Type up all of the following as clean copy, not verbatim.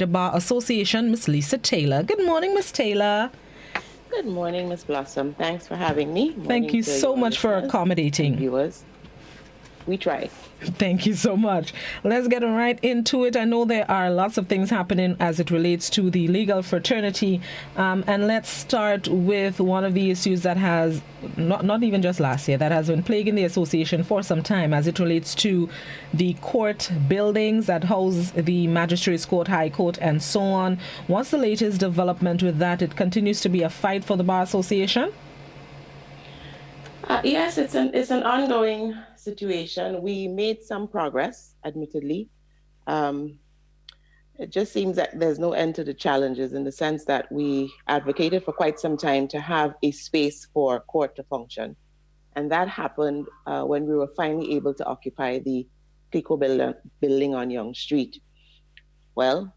the Bar Association, Miss Lisa Taylor. Good morning, Miss Taylor. Good morning, Miss Blossom. Thanks for having me. Thank Morning you to so your much for listeners and accommodating. viewers. We try. Thank you so much. Let's get right into it. I know there are lots of things happening as it relates to the legal fraternity. And let's start with one of the issues that has, not even just last year, that has been plaguing the association for some time as it relates to the court buildings that house the Magistrates Court, High Court, and so on. What's the latest development with that? It continues to be a fight for the Bar Association? Yes, it's an ongoing situation. We made some progress, admittedly. Um, it just seems that there's no end to the challenges in the sense that we advocated for quite some time to have a space for court to function. And that happened when we were finally able to occupy the Clico building on Young Street. Well,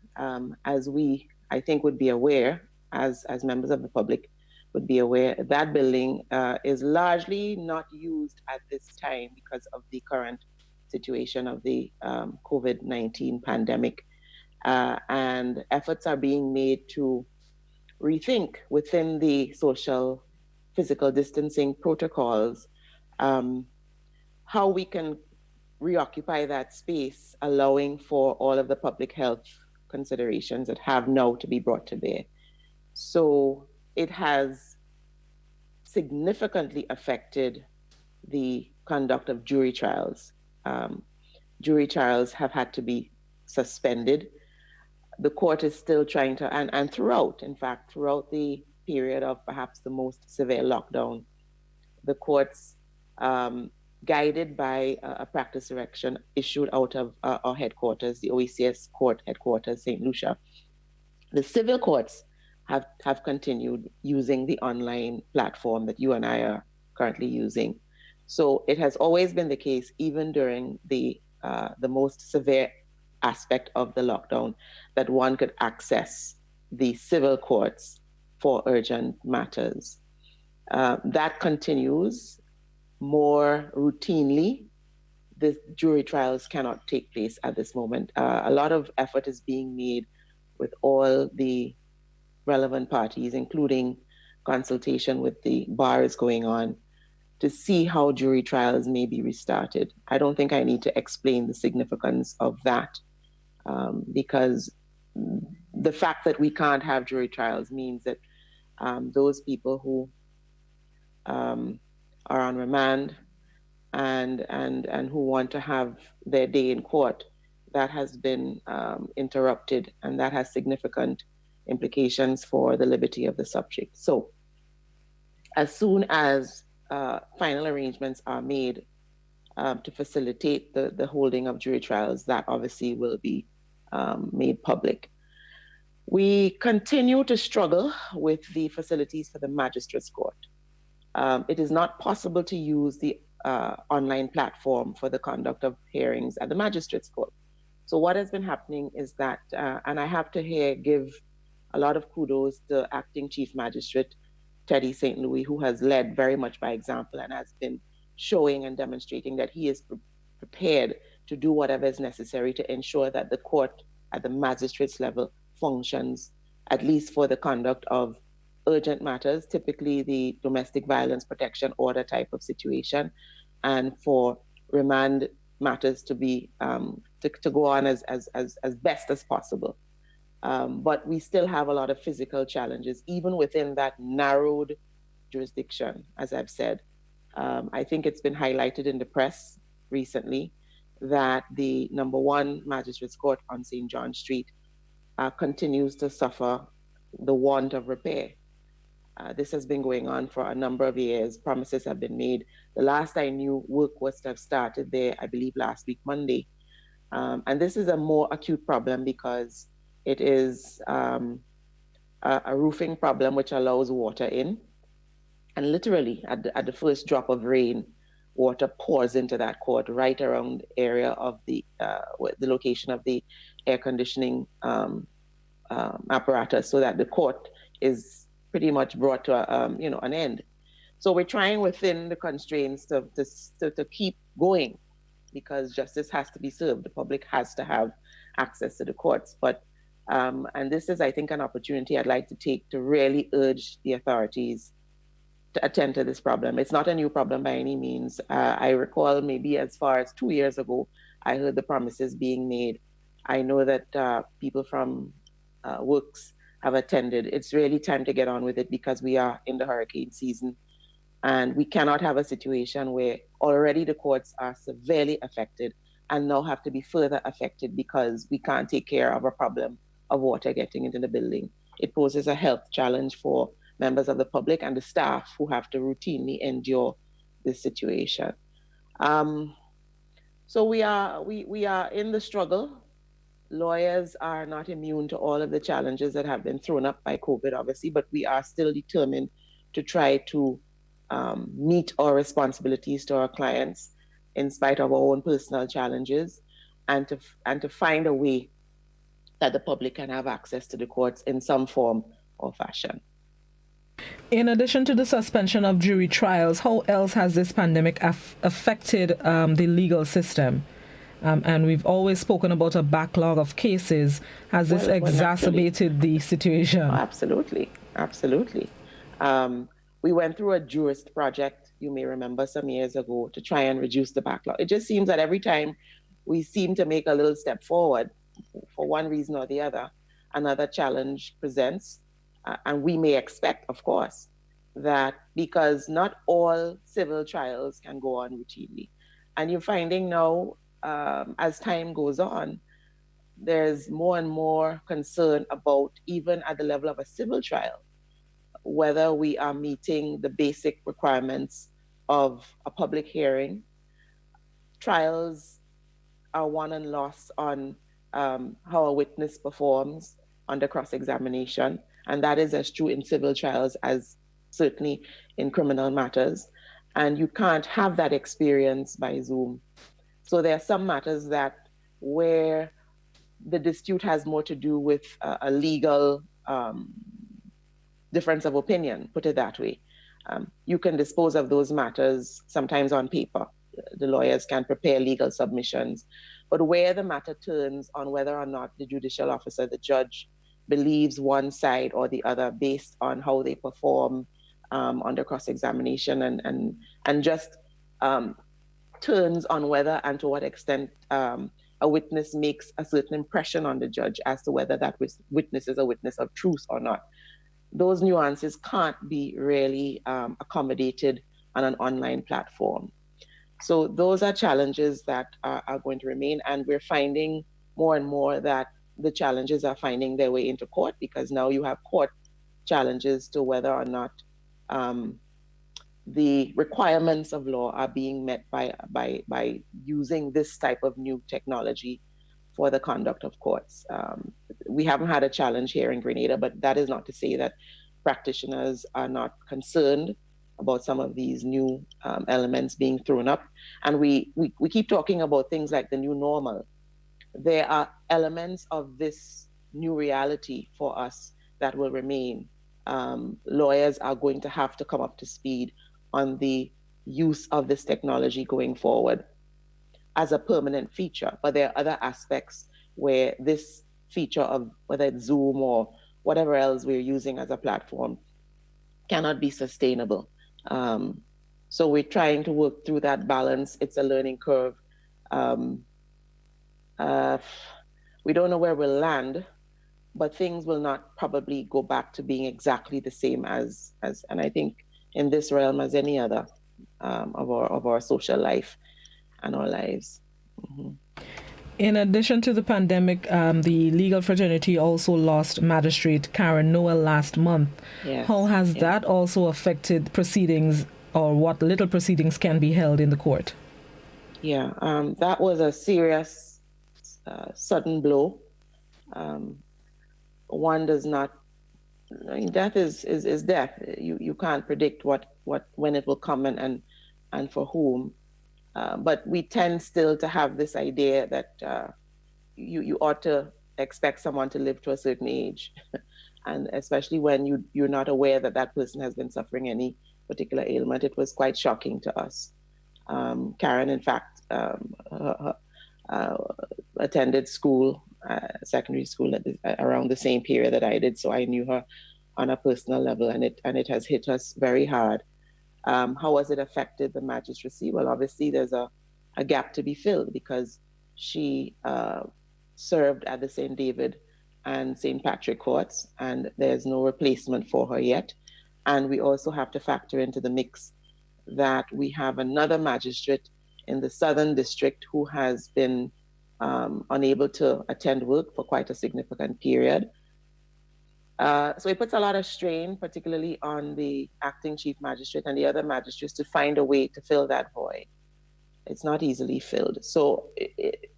as we, I think, would be aware, as members of the public would be aware, that building is largely not used at this time because of the current situation of the COVID-19 pandemic. And efforts are being made to rethink within the social physical distancing protocols um, how we can reoccupy that space, allowing for all of the public health considerations that have now to be brought to bear. So it has significantly affected the conduct of jury trials. Um, Jury trials have had to be suspended. The court is still trying to, and throughout, in fact, throughout the period of perhaps the most severe lockdown, the courts, um, guided by a practice direction issued out of our headquarters, the OECS court headquarters, St. Lucia. The civil courts have continued using the online platform that you and I are currently using. So it has always been the case, even during the most severe aspect of the lockdown, that one could access the civil courts for urgent matters. That continues more routinely. The jury trials cannot take place at this moment. A lot of effort is being made with all the relevant parties, including consultation with the bars going on, to see how jury trials may be restarted. I don't think I need to explain the significance of that because the fact that we can't have jury trials means that those people who um, are on remand and who want to have their day in court, that has been interrupted, and that has significant implications for the liberty of the subject. So, as soon as final arrangements are made to facilitate the holding of jury trials, that obviously will be made public. We continue to struggle with the facilities for the magistrates court. It is not possible to use the online platform for the conduct of hearings at the magistrates court. So what has been happening is that, and I have to here give a lot of kudos to acting chief magistrate Teddy St. Louis, who has led very much by example and has been showing and demonstrating that he is prepared to do whatever is necessary to ensure that the court at the magistrates level functions, at least for the conduct of urgent matters, typically the domestic violence protection order type of situation, and for remand matters to be to go on as best as possible. But we still have a lot of physical challenges, even within that narrowed jurisdiction, as I've said. I think it's been highlighted in the press recently that the number one magistrates court on St. John Street continues to suffer the want of repair. This has been going on for a number of years. Promises have been made. The last I knew, work was to have started there, I believe, last week, Monday. And this is a more acute problem because it is a roofing problem which allows water in. And literally, at the first drop of rain, water pours into that court right around the area of the location of the air conditioning apparatus, so that the court is pretty much brought to an end. So we're trying within the constraints to keep going, because justice has to be served. The public has to have access to the courts. But And this is, I think, an opportunity I'd like to take to really urge the authorities to attend to this problem. It's not a new problem by any means. I recall maybe as far as 2 years ago, I heard the promises being made. I know that people from Works have attended. It's really time to get on with it because we are in the hurricane season. And we cannot have a situation where already the courts are severely affected and now have to be further affected because we can't take care of a problem of water getting into the building. It poses a health challenge for members of the public and the staff who have to routinely endure this situation. Um, so we are in the struggle. Lawyers are not immune to all of the challenges that have been thrown up by COVID, obviously, but we are still determined to try to meet our responsibilities to our clients in spite of our own personal challenges, and to find a way that the public can have access to the courts in some form or fashion. In addition to the suspension of jury trials, how else has this pandemic affected the legal system? And we've always spoken about a backlog of cases. Has this exacerbated the situation? Oh, absolutely, absolutely. We went through a jurist project, you may remember, some years ago to try and reduce the backlog. It just seems that every time we seem to make a little step forward, for one reason or the other, another challenge presents. And we may expect, of course, that because not all civil trials can go on routinely. And you're finding now, as time goes on, there's more and more concern about, even at the level of a civil trial, whether we are meeting the basic requirements of a public hearing. Trials are won and lost on how a witness performs under cross-examination. And that is as true in civil trials as certainly in criminal matters. And you can't have that experience by Zoom. So there are some matters that where the dispute has more to do with a legal difference of opinion, put it that way. You can dispose of those matters sometimes on paper. The lawyers can prepare legal submissions. But where the matter turns on whether or not the judicial officer, the judge, believes one side or the other based on how they perform under cross-examination and just turns on whether and to what extent a witness makes a certain impression on the judge as to whether that witness is a witness of truth or not. Those nuances can't be really accommodated on an online platform. So those are challenges that are going to remain, and we're finding more and more that the challenges are finding their way into court, because now you have court challenges to whether or not the requirements of law are being met by using this type of new technology for the conduct of courts. We haven't had a challenge here in Grenada, but that is not to say that practitioners are not concerned about some of these new elements being thrown up. And we keep talking about things like the new normal. There are elements of this new reality for us that will remain. Lawyers are going to have to come up to speed on the use of this technology going forward as a permanent feature. But there are other aspects where this feature of whether it's Zoom or whatever else we're using as a platform cannot be sustainable. So we're trying to work through that balance. It's a learning curve. We don't know where we'll land, but things will not probably go back to being exactly the same as and I think in this realm as any other of our social life and our lives. Mm-hmm. In addition to the pandemic, the legal fraternity also lost Magistrate Karen Noel last month. Yes. How has that also affected proceedings, or what little proceedings can be held in the court? Yeah, that was a serious, sudden blow. One does not. I mean, death is death. You can't predict when it will come and for whom. But we tend still to have this idea that you ought to expect someone to live to a certain age, and especially when you're not aware that that person has been suffering any particular ailment. It was quite shocking to us. Karen, in fact, attended school secondary school around the same period that I did, so I knew her on a personal level, and it has hit us very hard. How has it affected the magistracy? Well, obviously there's a gap to be filled because she served at the St. David and St. Patrick courts, and there's no replacement for her yet. And we also have to factor into the mix that we have another magistrate in the Southern District who has been unable to attend work for quite a significant period. So it puts a lot of strain, particularly on the acting chief magistrate and the other magistrates, to find a way to fill that void. It's not easily filled. So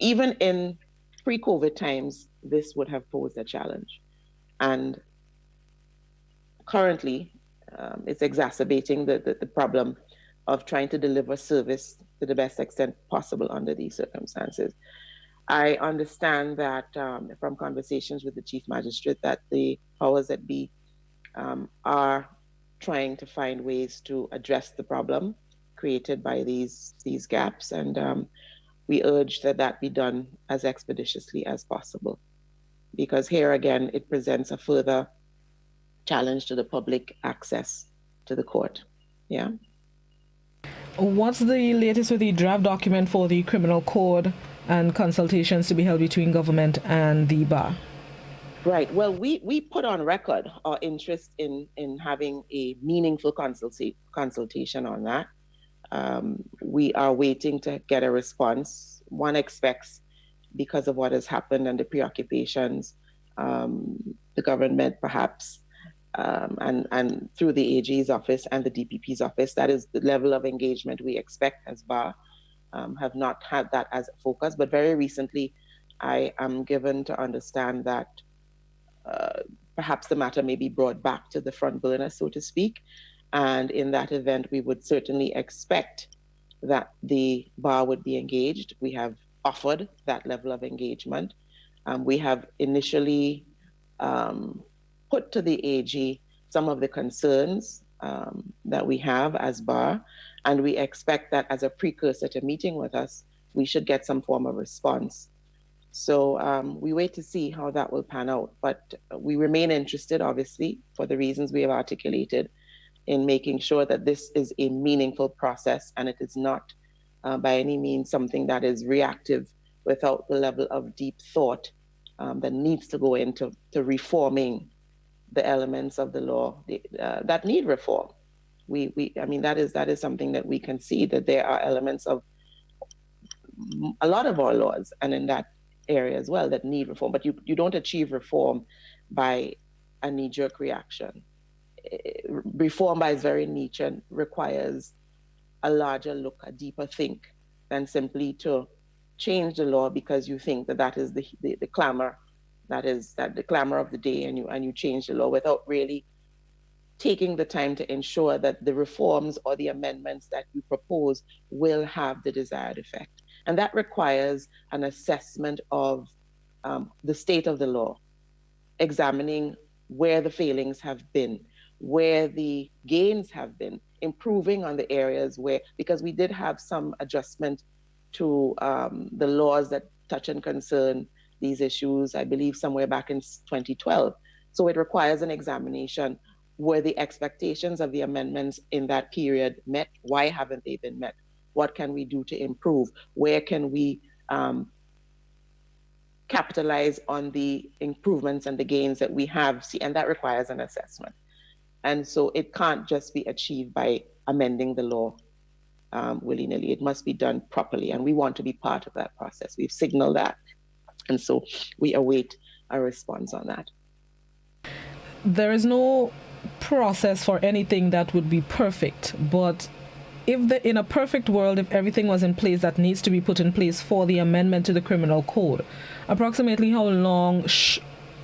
even in pre-COVID times, this would have posed a challenge. And currently, it's exacerbating the problem of trying to deliver service to the best extent possible under these circumstances. I understand that from conversations with the chief magistrate that the powers that be are trying to find ways to address the problem created by these gaps, and we urge that be done as expeditiously as possible, because here again it presents a further challenge to the public access to the court. Yeah. What's the latest with the draft document for the criminal code and consultations to be held between government and the bar? Right. Well, we put on record our interest in having a meaningful consultation on that. We are waiting to get a response. One expects, because of what has happened and the preoccupations, the government perhaps, and through the AG's office and the DPP's office, that is the level of engagement we expect as bar, have not had that as a focus. But very recently, I am given to understand that perhaps the matter may be brought back to the front burner, so to speak. And in that event, we would certainly expect that the bar would be engaged. We have offered that level of engagement. We have initially put to the AG some of the concerns that we have as bar, and we expect that as a precursor to meeting with us, we should get some form of response. So we wait to see how that will pan out, but we remain interested, obviously, for the reasons we have articulated, in making sure that this is a meaningful process and it is not by any means something that is reactive without the level of deep thought that needs to go into reforming the elements of the law that need reform. I mean, that is something that we can see, that there are elements of a lot of our laws and in that area as well that need reform, but you don't achieve reform by a knee-jerk reaction. Reform by its very nature requires a larger look, a deeper think, than simply to change the law because you think that is the clamor, the clamor of the day, and you change the law without really taking the time to ensure that the reforms or the amendments that you propose will have the desired effect. And that requires an assessment of the state of the law, examining where the failings have been, where the gains have been, improving on the areas where, because we did have some adjustment to the laws that touch and concern these issues, I believe somewhere back in 2012. So it requires an examination. Were the expectations of the amendments in that period met? Why haven't they been met? What can we do to improve? Where can we capitalize on the improvements and the gains that we have? And that requires an assessment. And so it can't just be achieved by amending the law willy-nilly. It must be done properly. And we want to be part of that process. We've signaled that. And so we await a response on that. There is no process for anything that would be perfect, but in a perfect world, if everything was in place that needs to be put in place for the amendment to the criminal code, approximately how long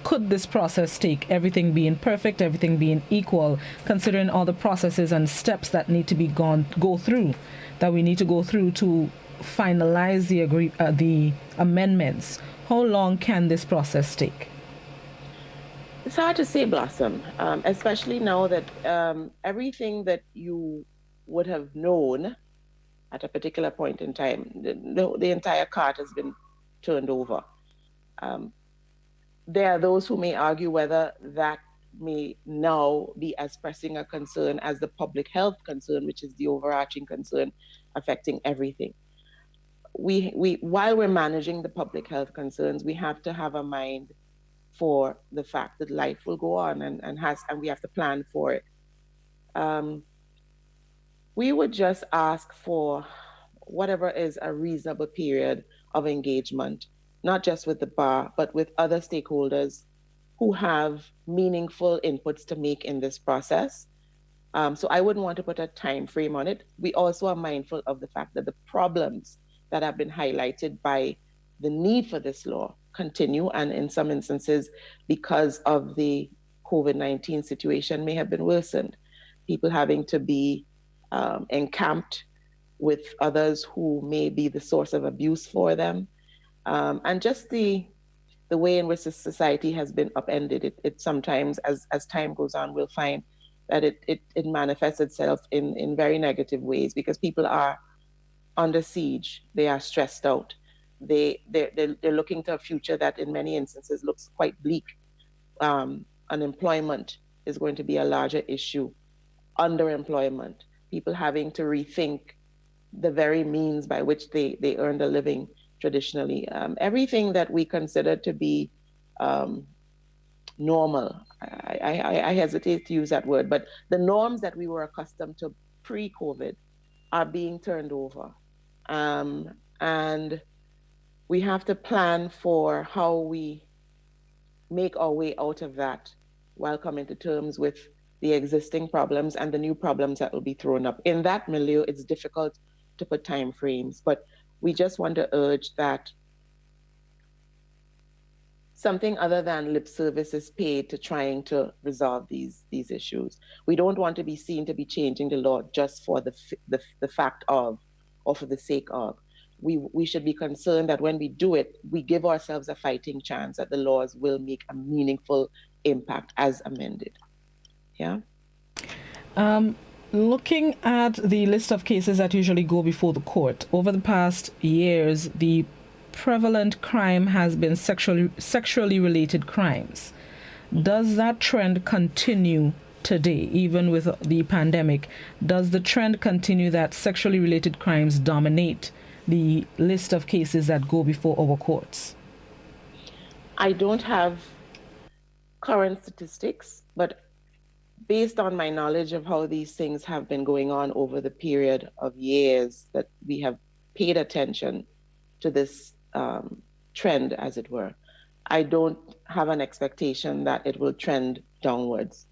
could this process take, everything being perfect, everything being equal, considering all the processes and steps that need to be go through to finalize the amendments? How long can this process take? It's hard to say, Blossom, especially now that everything that you would have known at a particular point in time, the entire cart has been turned over. There are those who may argue whether that may now be as pressing a concern as the public health concern, which is the overarching concern affecting everything. We while we're managing the public health concerns, we have to have a mind for the fact that life will go on, and we have to plan for it. Um, we would just ask for whatever is a reasonable period of engagement, not just with the bar, but with other stakeholders who have meaningful inputs to make in this process. So I wouldn't want to put a time frame on it. We also are mindful of the fact that the problems that have been highlighted by the need for this law continue, and in some instances, because of the COVID-19 situation, may have been worsened. People having to be encamped with others who may be the source of abuse for them, and just the way in which society has been upended. It sometimes, as time goes on, we'll find that it manifests itself in very negative ways, because people are under siege, they are stressed out, they're looking to a future that in many instances looks quite bleak. Unemployment is going to be a larger issue, underemployment, people having to rethink the very means by which they earned a living traditionally. Everything that we consider to be um, normal. I hesitate to use that word, but the norms that we were accustomed to pre-COVID are being turned over. And we have to plan for how we make our way out of that while coming to terms with the existing problems and the new problems that will be thrown up. In that milieu, it's difficult to put time frames, but we just want to urge that something other than lip service is paid to trying to resolve these issues. We don't want to be seen to be changing the law just for the fact of, or for the sake of. We should be concerned that when we do it, we give ourselves a fighting chance that the laws will make a meaningful impact as amended. Yeah. Looking at the list of cases that usually go before the court, over the past years, the prevalent crime has been sexually related crimes. Does that trend continue today, even with the pandemic? Does the trend continue that sexually related crimes dominate the list of cases that go before our courts? I don't have current statistics, but based on my knowledge of how these things have been going on over the period of years that we have paid attention to this trend, as it were, I don't have an expectation that it will trend downwards.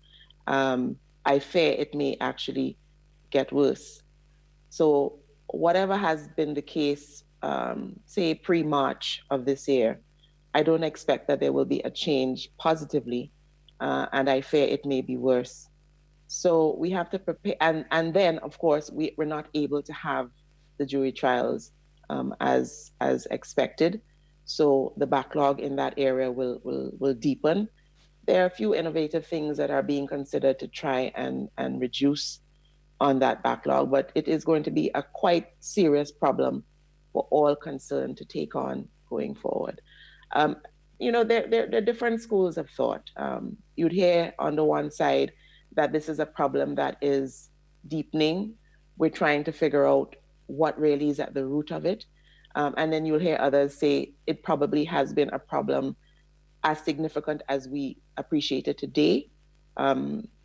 I fear it may actually get worse. So whatever has been the case, say pre-March of this year, I don't expect that there will be a change positively, and I fear it may be worse. So we have to prepare, and then of course we're not able to have the jury trials as expected. So the backlog in that area will deepen. There are a few innovative things that are being considered to try and reduce on that backlog, but it is going to be a quite serious problem for all concerned to take on going forward. Um, there are different schools of thought. You'd hear on the one side that this is a problem that is deepening. We're trying to figure out what really is at the root of it. And then you'll hear others say it probably has been a problem as significant as we appreciate it today,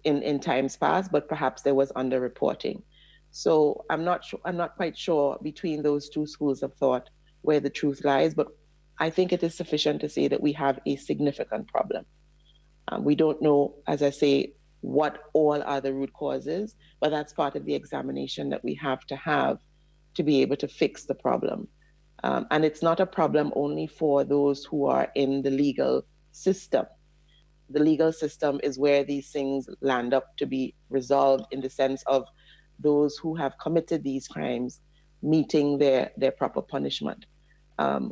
in times past, but perhaps there was underreporting. So I'm not quite sure between those two schools of thought where the truth lies, but I think it is sufficient to say that we have a significant problem. We don't know, as I say, what all are the root causes, but that's part of the examination that we have to be able to fix the problem. And it's not a problem only for those who are in the legal system. The legal system is where these things land up to be resolved, in the sense of those who have committed these crimes meeting their proper punishment.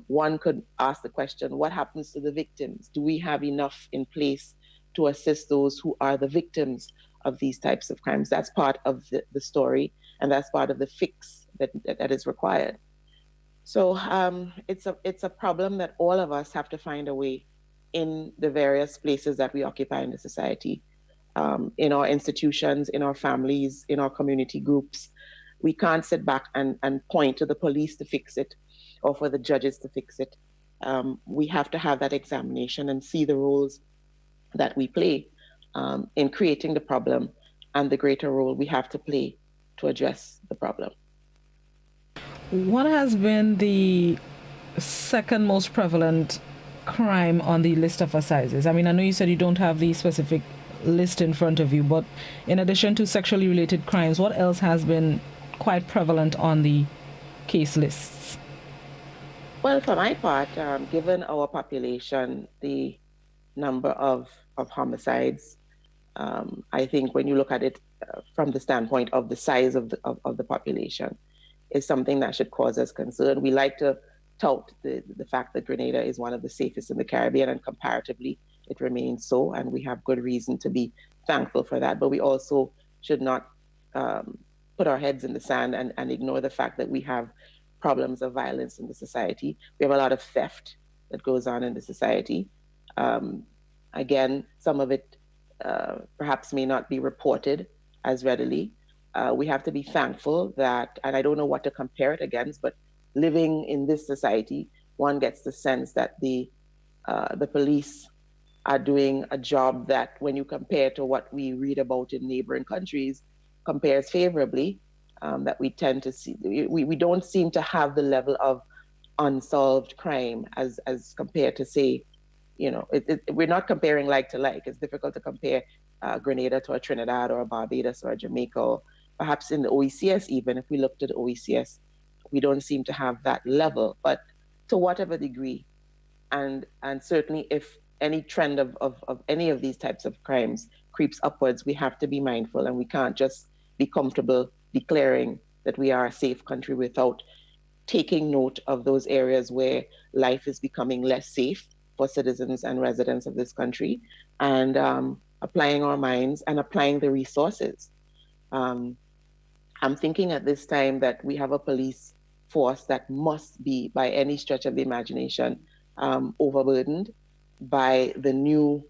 One could ask the question, what happens to the victims? Do we have enough in place to assist those who are the victims of these types of crimes? That's part of the story, and that's part of the fix that is required. So it's a problem that all of us have to find a way in the various places that we occupy in the society, in our institutions, in our families, in our community groups. We can't sit back and point to the police to fix it or for the judges to fix it. We have to have that examination and see the roles that we play in creating the problem and the greater role we have to play to address the problem. What has been the second most prevalent crime on the list of assizes? I mean, I know you said you don't have the specific list in front of you, but in addition to sexually related crimes, what else has been quite prevalent on the case lists? Well, for my part, given our population, the number of homicides, I think when you look at it from the standpoint of the size of the population, is something that should cause us concern. We like to tout the fact that Grenada is one of the safest in the Caribbean, and comparatively, it remains so, and we have good reason to be thankful for that. But we also should not put our heads in the sand and ignore the fact that we have problems of violence in the society. We have a lot of theft that goes on in the society. Again, some of it perhaps may not be reported as readily. We have to be thankful that, and I don't know what to compare it against, but living in this society, one gets the sense that the police are doing a job that, when you compare to what we read about in neighboring countries, compares favorably. That we tend to see, we don't seem to have the level of unsolved crime as compared to, say, we're not comparing like to like. It's difficult to compare Grenada to a Trinidad or a Barbados or a Jamaica, or perhaps in the OECS even. If we looked at the OECS, we don't seem to have that level, but to whatever degree, and certainly if any trend of any of these types of crimes creeps upwards, we have to be mindful, and we can't just be comfortable declaring that we are a safe country without taking note of those areas where life is becoming less safe for citizens and residents of this country, and applying our minds and applying the resources. I'm thinking at this time that we have a police force that must be, by any stretch of the imagination, overburdened by the new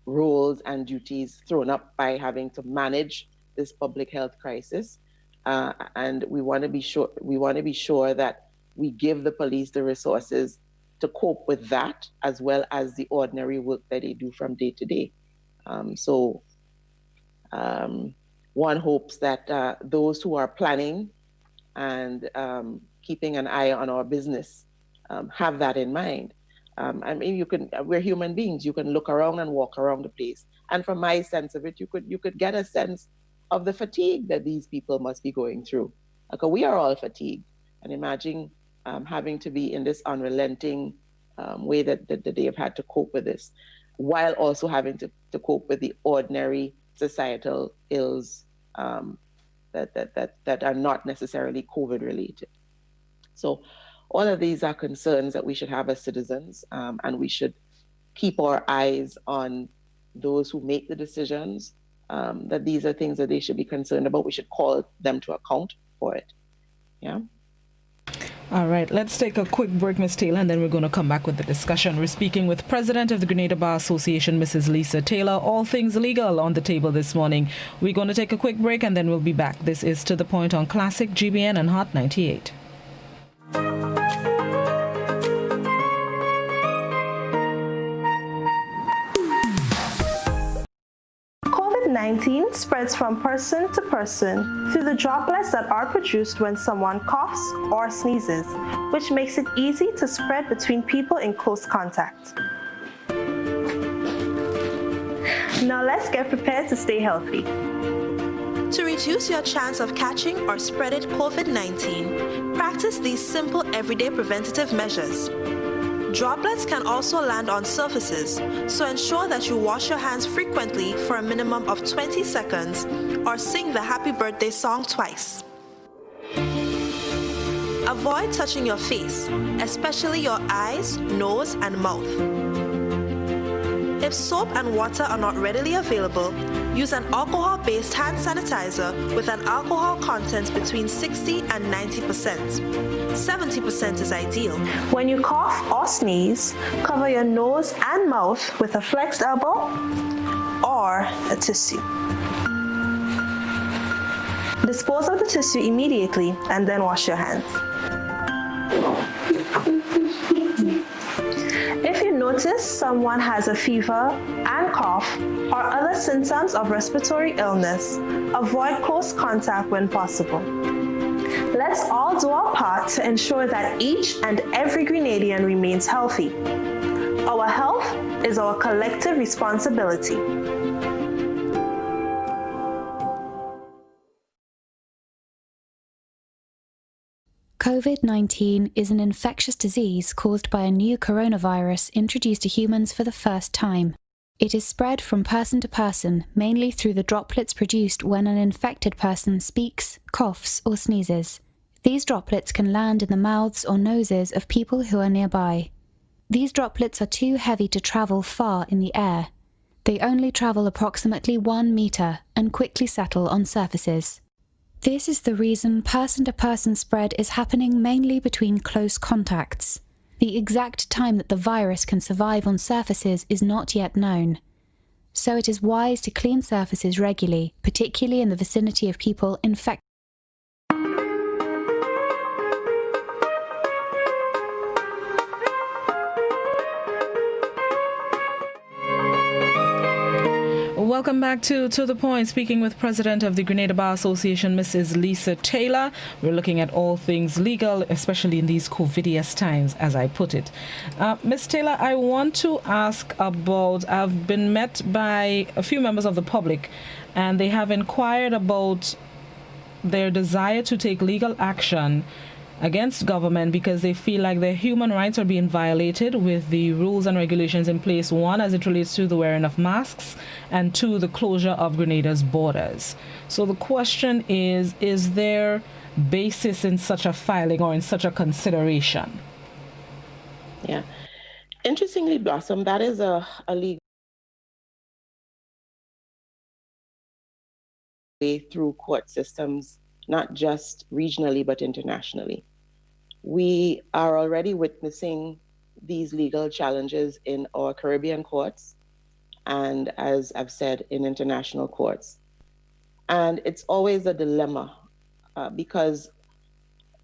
roles and duties thrown up by having to manage this public health crisis, and we want to be sure that we give the police the resources to cope with that, as well as the ordinary work that they do from day to day. One hopes that those who are planning and keeping an eye on our business have that in mind. I mean, we're human beings. You can look around and walk around the place, and from my sense of it, you could get a sense of the fatigue that these people must be going through. Like, we are all fatigued, and imagine having to be in this unrelenting way that they have had to cope with this, while also having to cope with the ordinary societal ills that are not necessarily COVID related. So all of these are concerns that we should have as citizens, and we should keep our eyes on those who make the decisions, that these are things that they should be concerned about. We should call them to account for it. Yeah. All right, let's take a quick break, Ms. Taylor, and then we're going to come back with the discussion. We're speaking with President of the Grenada Bar Association, Mrs. Lisa Taylor. All things legal on the table this morning. We're going to take a quick break, and then we'll be back. This is To The Point on Classic, GBN, and Hot 98. COVID-19 spreads from person to person through the droplets that are produced when someone coughs or sneezes, which makes it easy to spread between people in close contact. Now let's get prepared to stay healthy. To reduce your chance of catching or spreading COVID-19, practice these simple everyday preventative measures. Droplets can also land on surfaces, so ensure that you wash your hands frequently for a minimum of 20 seconds or sing the happy birthday song twice. Avoid touching your face, especially your eyes, nose, and mouth. If soap and water are not readily available, use an alcohol-based hand sanitizer with an alcohol content between 60 and 90%. 70% is ideal. When you cough or sneeze, cover your nose and mouth with a flexed elbow or a tissue. Dispose of the tissue immediately and then wash your hands. If you notice someone has a fever and cough or other symptoms of respiratory illness, avoid close contact when possible. Let's all do our part to ensure that each and every Grenadian remains healthy. Our health is our collective responsibility. COVID-19 is an infectious disease caused by a new coronavirus introduced to humans for the first time. It is spread from person to person, mainly through the droplets produced when an infected person speaks, coughs, or sneezes. These droplets can land in the mouths or noses of people who are nearby. These droplets are too heavy to travel far in the air. They only travel approximately 1 meter and quickly settle on surfaces. This is the reason person-to-person spread is happening mainly between close contacts. The exact time that the virus can survive on surfaces is not yet known. So it is wise to clean surfaces regularly, particularly in the vicinity of people infected. Welcome back to The Point, speaking with President of the Grenada Bar Association, Mrs. Lisa Taylor. We're looking at all things legal, especially in these COVIDious times, as I put it. Ms. Taylor, I want to ask about, I've been met by a few members of the public, and they have inquired about their desire to take legal action against government because they feel like their human rights are being violated with the rules and regulations in place, one, as it relates to the wearing of masks, and two, the closure of Grenada's borders. So the question is there basis in such a filing or in such a consideration? Yeah. Interestingly, Blossom, that is a legal way through court systems, not just regionally, but internationally. We are already witnessing these legal challenges in our Caribbean courts and, as I've said, in international courts. And it's always a dilemma because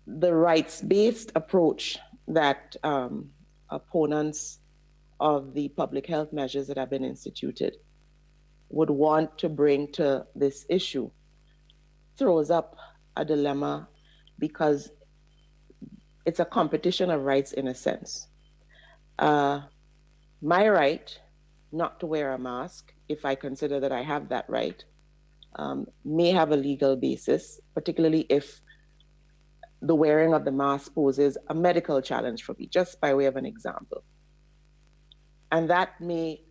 the rights-based approach that opponents of the public health measures that have been instituted would want to bring to this issue throws up a dilemma because it's a competition of rights in a sense. My right not to wear a mask, if I consider that I have that right, may have a legal basis, particularly if the wearing of the mask poses a medical challenge for me, just by way of an example. And that may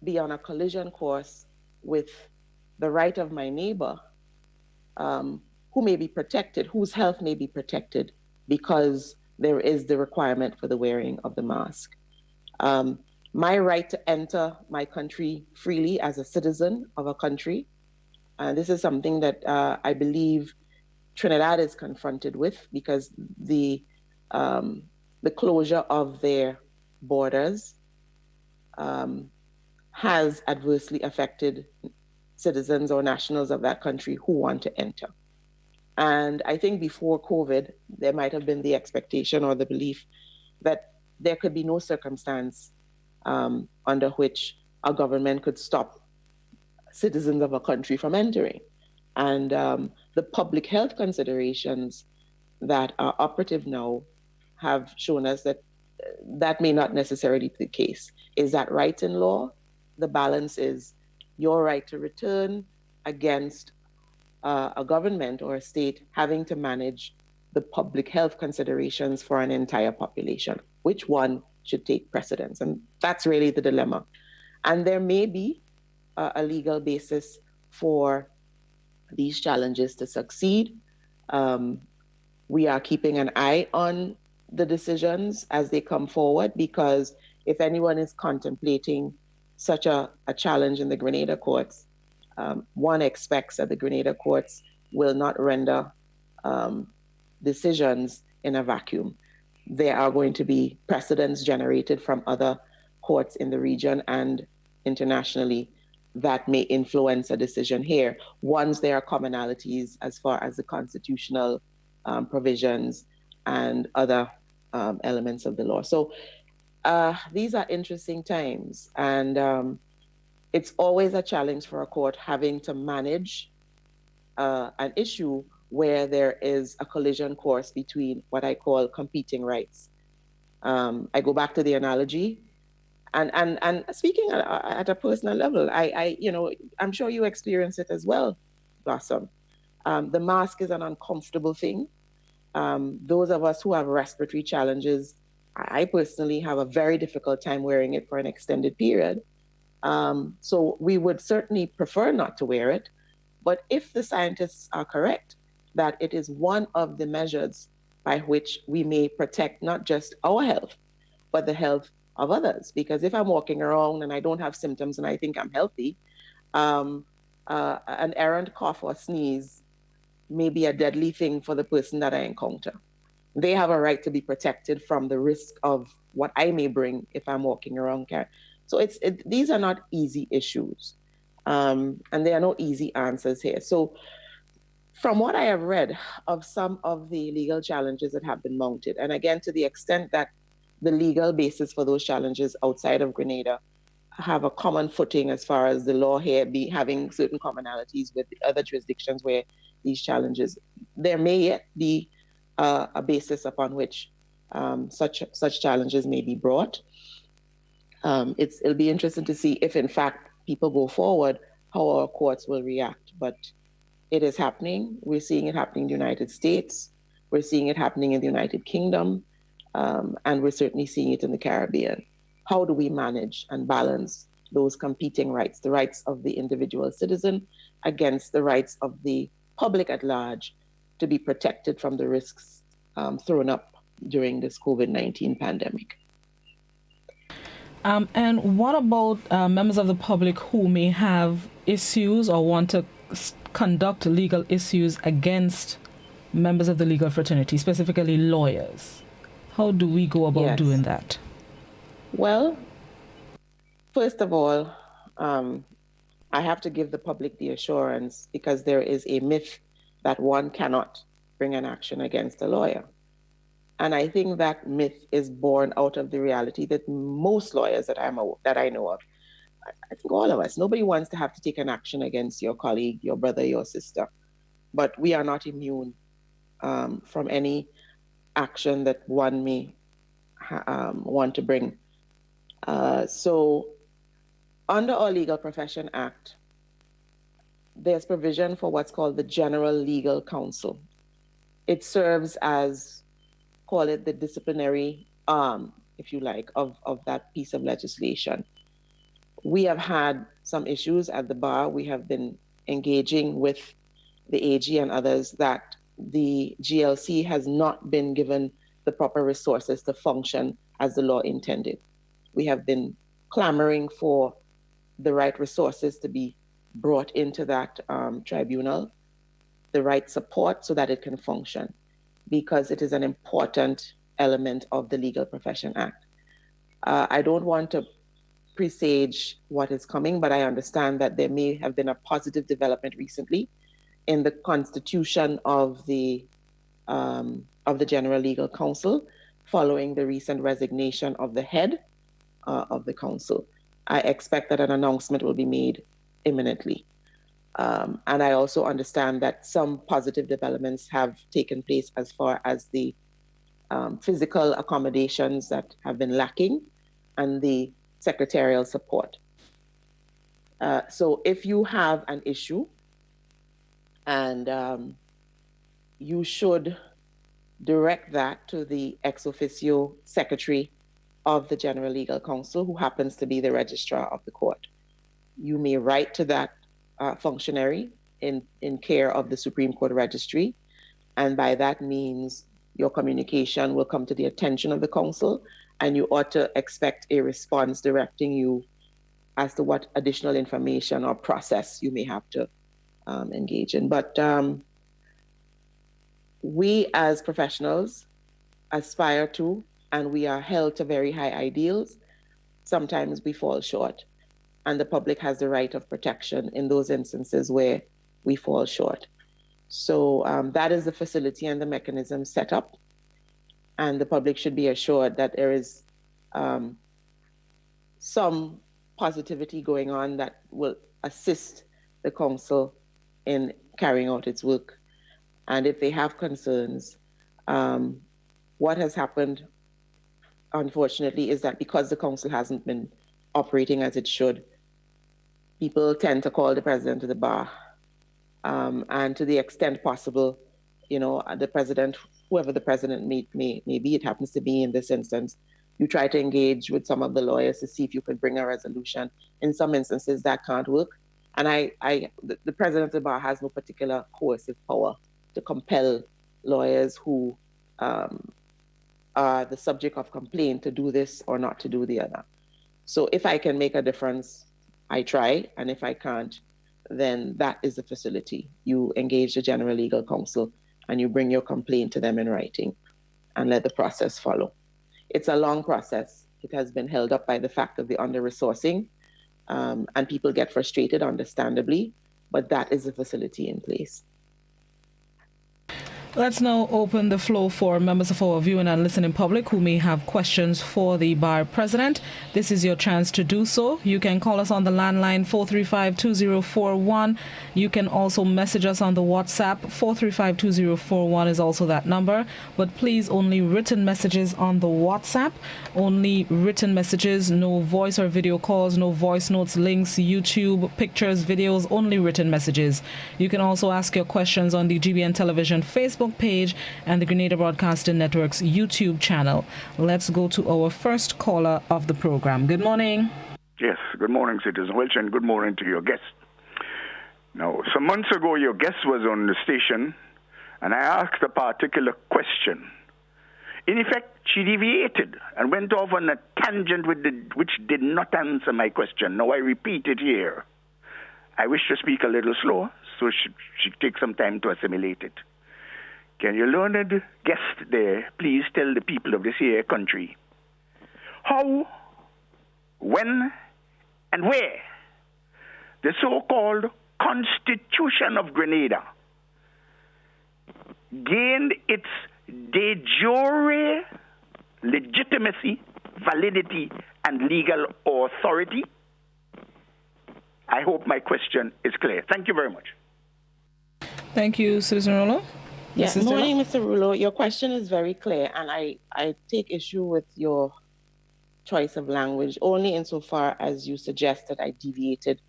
be on a collision course with the right of my neighbor, who may be protected, whose health may be protected because there is the requirement for the wearing of the mask. My right to enter my country freely as a citizen of a country, this is something that I believe Trinidad is confronted with because the closure of their borders has adversely affected citizens or nationals of that country who want to enter. And I think before COVID, there might have been the expectation or the belief that there could be no circumstance under which a government could stop citizens of a country from entering. And the public health considerations that are operative now have shown us that that may not necessarily be the case. Is that right in law? The balance is your right to return against a government or a state having to manage the public health considerations for an entire population. Which one should take precedence? And that's really the dilemma. And there may be a legal basis for these challenges to succeed. We are keeping an eye on the decisions as they come forward, because if anyone is contemplating such a challenge in the Grenada courts, one expects that the Grenada courts will not render decisions in a vacuum. There are going to be precedents generated from other courts in the region and internationally that may influence a decision here. Once there are commonalities as far as the constitutional provisions and other elements of the law. So these are interesting times, and it's always a challenge for a court having to manage an issue where there is a collision course between what I call competing rights. I go back to the analogy, and speaking at a personal level, I'm sure you experience it as well, Blossom. The mask is an uncomfortable thing. Those of us who have respiratory challenges, I personally have a very difficult time wearing it for an extended period. So we would certainly prefer not to wear it. But if the scientists are correct that it is one of the measures by which we may protect not just our health, but the health of others. Because if I'm walking around and I don't have symptoms and I think I'm healthy, an errant cough or sneeze may be a deadly thing for the person that I encounter. They have a right to be protected from the risk of what I may bring if I'm walking around. So these are not easy issues, and there are no easy answers here. So from what I have read of some of the legal challenges that have been mounted, and again, to the extent that the legal basis for those challenges outside of Grenada have a common footing as far as the law here be having certain commonalities with the other jurisdictions where these challenges, there may yet be a basis upon which such challenges may be brought. It'll be interesting to see if, in fact, people go forward, how our courts will react. But it is happening. We're seeing it happening in the United States. We're seeing it happening in the United Kingdom. And we're certainly seeing it in the Caribbean. How do we manage and balance those competing rights, the rights of the individual citizen against the rights of the public at large to be protected from the risks thrown up during this COVID-19 pandemic? And what about members of the public who may have issues or want to conduct legal issues against members of the legal fraternity, specifically lawyers? How do we go about doing that? Well, first of all, I have to give the public the assurance, because there is a myth that one cannot bring an action against a lawyer. And I think that myth is born out of the reality that most lawyers that I know of, I think all of us, nobody wants to have to take an action against your colleague, your brother, your sister. But we are not immune from any action that one may want to bring. So under our Legal Profession Act, there's provision for what's called the General Legal Counsel. It serves as, call it the disciplinary arm, if you like, of that piece of legislation. We have had some issues at the bar. We have been engaging with the AG and others that the GLC has not been given the proper resources to function as the law intended. We have been clamoring for the right resources to be brought into that tribunal, the right support so that it can function, because it is an important element of the Legal Profession Act. I don't want to presage what is coming, but I understand that there may have been a positive development recently in the constitution of the General Legal Counsel following the recent resignation of the head of the council. I expect that an announcement will be made imminently. And I also understand that some positive developments have taken place as far as the physical accommodations that have been lacking and the secretarial support. So if you have an issue, and you should direct that to the ex officio secretary of the General Legal Counsel, who happens to be the registrar of the court. You may write to that functionary in care of the Supreme Court Registry, and by that means, your communication will come to the attention of the council, and you ought to expect a response directing you as to what additional information or process you may have to engage in. But we as professionals aspire to, and we are held to very high ideals. Sometimes we fall short, and the public has the right of protection in those instances where we fall short. So that is the facility and the mechanism set up, and the public should be assured that there is some positivity going on that will assist the council in carrying out its work. And if they have concerns, what has happened, unfortunately, is that because the council hasn't been operating as it should, people tend to call the president to the bar. And to the extent possible, you know, the president, whoever the president may be, it happens to be in this instance, you try to engage with some of the lawyers to see if you could bring a resolution. In some instances, that can't work. And the president of the bar has no particular coercive power to compel lawyers who are the subject of complaint to do this or not to do the other. So if I can make a difference, I try. And if I can't, then that is the facility. You engage the General Legal Counsel and you bring your complaint to them in writing and let the process follow. It's a long process. It has been held up by the fact of the under-resourcing, and people get frustrated, understandably, but that is the facility in place. Let's now open the floor for members of our viewing and listening public who may have questions for the bar president. This is your chance to do so. You can call us on the landline 435-2041. You can also message us on the WhatsApp. 435-2041 is also that number. But please, only written messages on the WhatsApp. Only written messages, no voice or video calls, no voice notes, links, YouTube, pictures, videos, only written messages. You can also ask your questions on the GBN Television Facebook page and the Grenada Broadcasting Network's YouTube channel. Let's go to our first caller of the program. Good morning. Yes, good morning, Citizen Welch, and good morning to your guest. Now, some months ago, your guest was on the station, and I asked a particular question. In effect, she deviated and went off on a tangent which did not answer my question. Now, I repeat it here. I wish to speak a little slower, so she take some time to assimilate it. Can your learned guest there please tell the people of this here country how, when, and where the so-called Constitution of Grenada gained its de jure legitimacy, validity, and legal authority? I hope my question is clear. Thank you very much. Thank you, Susan Rollo. Yes, morning, Mr. Rulo. Your question is very clear, and I take issue with your choice of language only insofar as you suggest that I deviated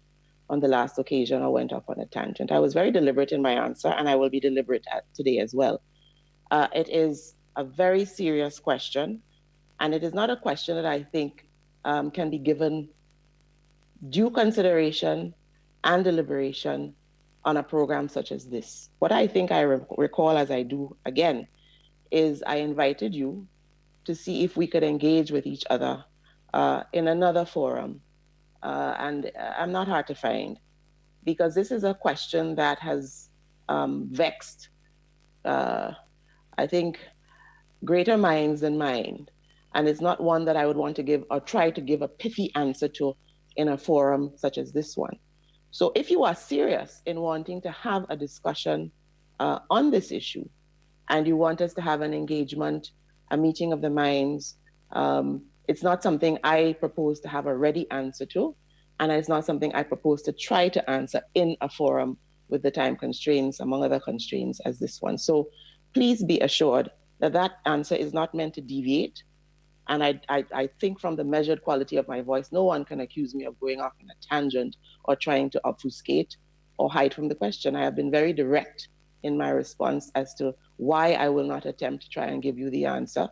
on the last occasion or went off on a tangent. I was very deliberate in my answer, and I will be deliberate today as well. It is a very serious question, and it is not a question that I think can be given due consideration and deliberation on a program such as this. What I think I recall, as I do again, is I invited you to see if we could engage with each other in another forum. And I'm not hard to find, because this is a question that has vexed, I think, greater minds than mine. And it's not one that I would want to give or try to give a pithy answer to in a forum such as this one. So if you are serious in wanting to have a discussion on this issue, and you want us to have an engagement, a meeting of the minds, it's not something I propose to have a ready answer to, and it's not something I propose to try to answer in a forum with the time constraints, among other constraints, as this one. So please be assured that that answer is not meant to deviate. And I think from the measured quality of my voice, no one can accuse me of going off on a tangent or trying to obfuscate or hide from the question. I have been very direct in my response as to why I will not attempt to try and give you the answer.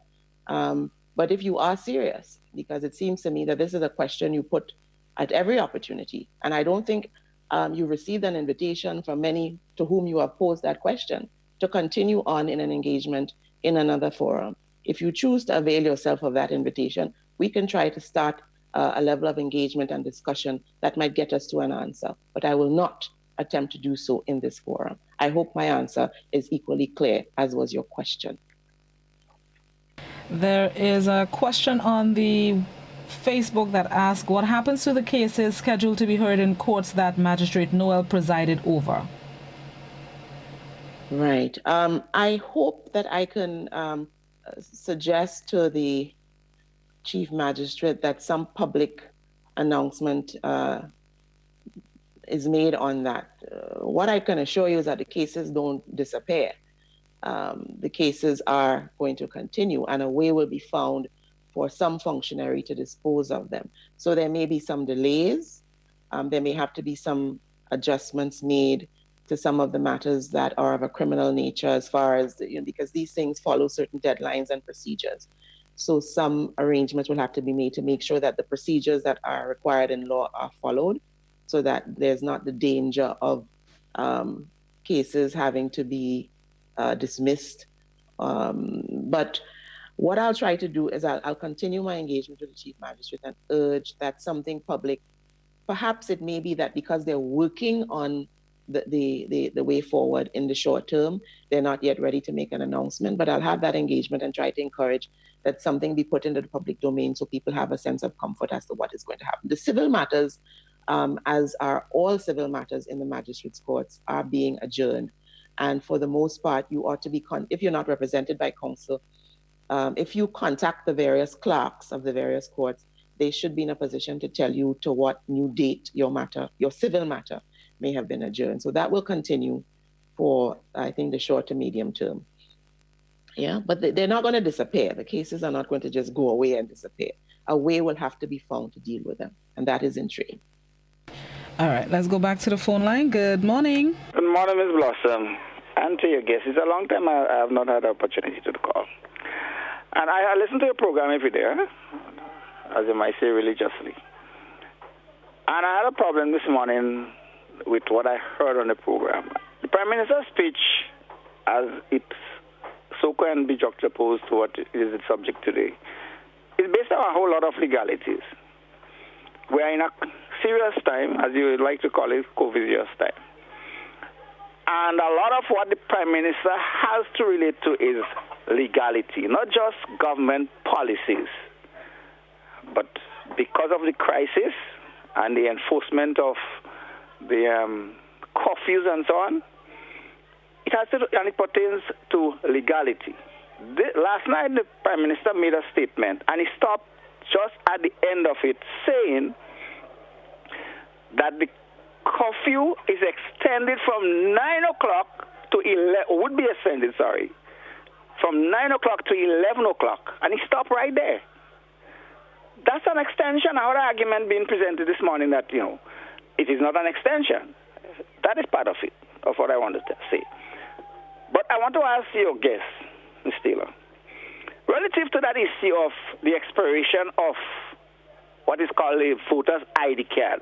But if you are serious, because it seems to me that this is a question you put at every opportunity, and I don't think you received an invitation from many to whom you have posed that question to continue on in an engagement in another forum. If you choose to avail yourself of that invitation, we can try to start a level of engagement and discussion that might get us to an answer. But I will not attempt to do so in this forum. I hope my answer is equally clear, as was your question. There is a question on the Facebook that asks, what happens to the cases scheduled to be heard in courts that Magistrate Noel presided over? Right. I hope that I can suggest to the Chief Magistrate that some public announcement is made on that. What I can assure you is that the cases don't disappear. The cases are going to continue, and a way will be found for some functionary to dispose of them. So there may be some delays. There may have to be some adjustments made to some of the matters that are of a criminal nature, as far as, because these things follow certain deadlines and procedures. So some arrangements will have to be made to make sure that the procedures that are required in law are followed, so that there's not the danger of cases having to be dismissed. But what I'll try to do is I'll continue my engagement with the Chief Magistrate and urge that something public, perhaps it may be that because they're working on the way forward in the short term, they're not yet ready to make an announcement, but I'll have that engagement and try to encourage that something be put into the public domain so people have a sense of comfort as to what is going to happen. The civil matters, as are all civil matters in the magistrates' courts, are being adjourned. And for the most part, you ought to be, if you're not represented by counsel, if you contact the various clerks of the various courts, they should be in a position to tell you to what new date your civil matter may have been adjourned. So that will continue for, I think, the short to medium term. Yeah, but they're not going to disappear. The cases are not going to just go away and disappear. A way will have to be found to deal with them, and that is in train. All right, let's go back to the phone line. Good morning. Good morning, Ms. Blossom. And to your guests, it's a long time I have not had the opportunity to call. And I listen to your program every day, as you might say, religiously. And I had a problem this morning with what I heard on the program. The Prime Minister's speech, as it's so can be juxtaposed to what is the subject today, is based on a whole lot of legalities. We are in a serious time, as you would like to call it, COVIDious time. And a lot of what the Prime Minister has to relate to is legality, not just government policies. But because of the crisis and the enforcement of the curfews and so on, it has to do, and it pertains to legality. Last night, the Prime Minister made a statement, and he stopped just at the end of it, saying that the curfew is extended from 9 o'clock to 11, would be extended, from 9 o'clock to 11 o'clock. And he stopped right there. That's an extension. Our argument being presented this morning that, it is not an extension. That is part of it, of what I wanted to say. But I want to ask your guest, Ms. Taylor, relative to that issue of the expiration of what is called a voter's ID card.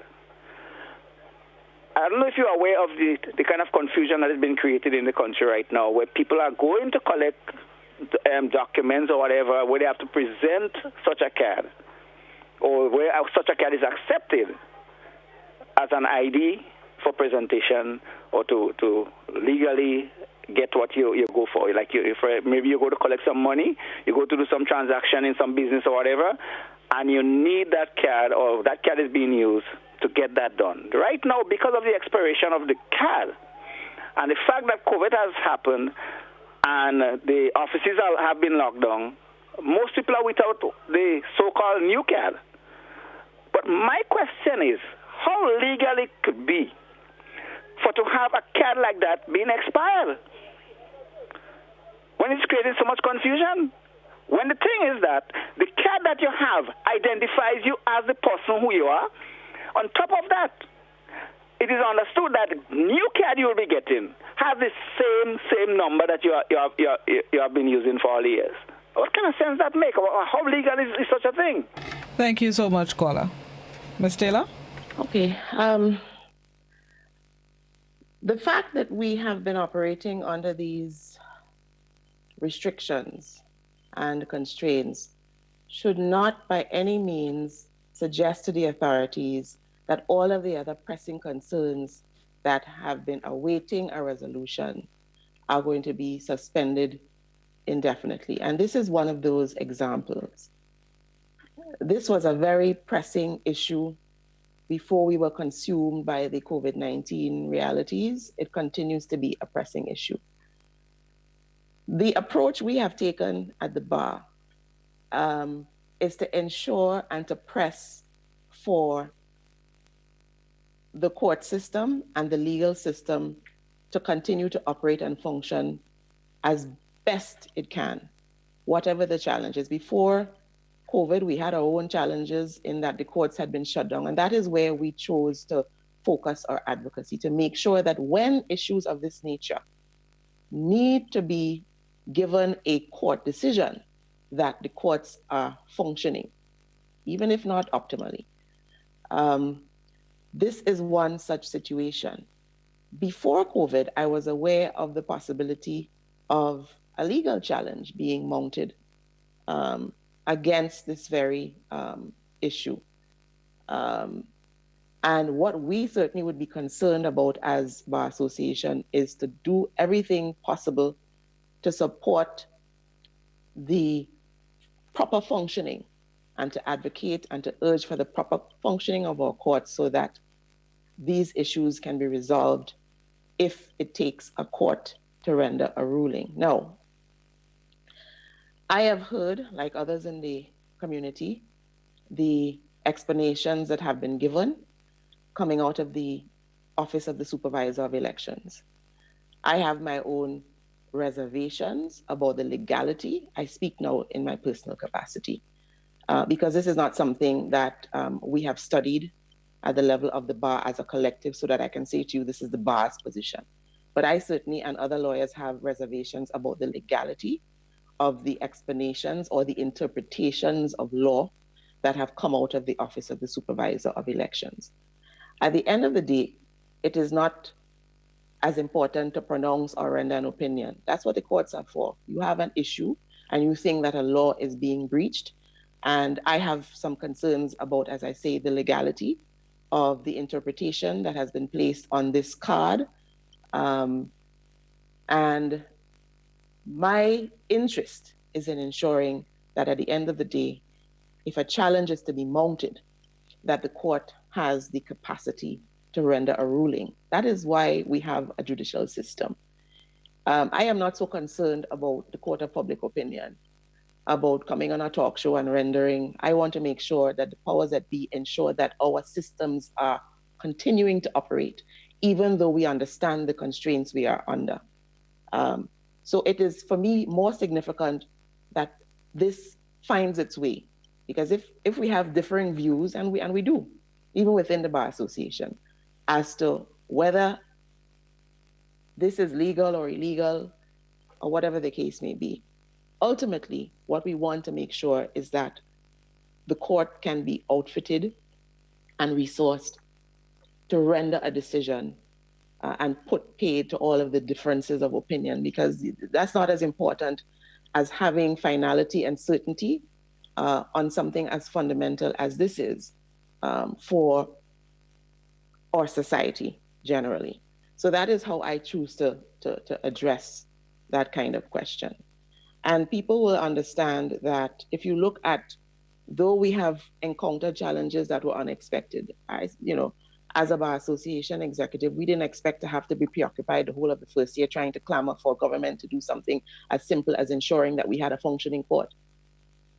I don't know if you're aware of the kind of confusion that has been created in the country right now, where people are going to collect documents or whatever, where they have to present such a card, or where such a card is accepted as an ID for presentation or to legally get what you go for. Like maybe you go to collect some money, you go to do some transaction in some business or whatever, and you need that card, or that card is being used to get that done. Right now, because of the expiration of the card and the fact that COVID has happened and the offices have been locked down, most people are without the so-called new card. But my question is, how legal it could be for to have a card like that being expired when it's creating so much confusion? When the thing is that the card that you have identifies you as the person who you are. On top of that, it is understood that new card you will be getting has the same number that you have been using for all years. What kind of sense that make? How legal is such a thing? Thank you so much, caller. Ms. Taylor? Okay. The fact that we have been operating under these restrictions and constraints should not by any means suggest to the authorities that all of the other pressing concerns that have been awaiting a resolution are going to be suspended indefinitely. And this is one of those examples. This was a very pressing issue before we were consumed by the COVID-19 realities. It continues to be a pressing issue. The approach we have taken at the bar is to ensure and to press for the court system and the legal system to continue to operate and function as best it can, whatever the challenges. Before COVID, we had our own challenges in that the courts had been shut down. And that is where we chose to focus our advocacy, to make sure that when issues of this nature need to be given a court decision, that the courts are functioning, even if not optimally. This is one such situation. Before COVID, I was aware of the possibility of a legal challenge being mounted against this very issue. And what we certainly would be concerned about as Bar Association is to do everything possible to support the proper functioning and to advocate and to urge for the proper functioning of our courts so that these issues can be resolved if it takes a court to render a ruling. Now, I have heard, like others in the community, the explanations that have been given coming out of the Office of the Supervisor of Elections. I have my own reservations about the legality. I speak now in my personal capacity because this is not something that we have studied at the level of the bar as a collective so that I can say to you, this is the bar's position. But I certainly and other lawyers have reservations about the legality of the explanations or the interpretations of law that have come out of the Office of the Supervisor of Elections. At the end of the day, it is not as important to pronounce or render an opinion. That's what the courts are for. You have an issue and you think that a law is being breached. And I have some concerns about, as I say, the legality of the interpretation that has been placed on this card. And my interest is in ensuring that at the end of the day, if a challenge is to be mounted, that the court has the capacity to render a ruling. That is why we have a judicial system. I am not so concerned about the court of public opinion, about coming on a talk show and rendering. I want to make sure that the powers that be ensure that our systems are continuing to operate, even though we understand the constraints we are under. So it is, for me, more significant that this finds its way. Because if we have differing views, and we do, even within the Bar Association, as to whether this is legal or illegal, or whatever the case may be, ultimately, what we want to make sure is that the court can be outfitted and resourced to render a decision and put paid to all of the differences of opinion, because that's not as important as having finality and certainty on something as fundamental as this is for our society generally. So that is how I choose to address that kind of question. And people will understand that if you look at, though we have encountered challenges that were unexpected, as a Bar Association executive, we didn't expect to have to be preoccupied the whole of the first year trying to clamor for government to do something as simple as ensuring that we had a functioning court.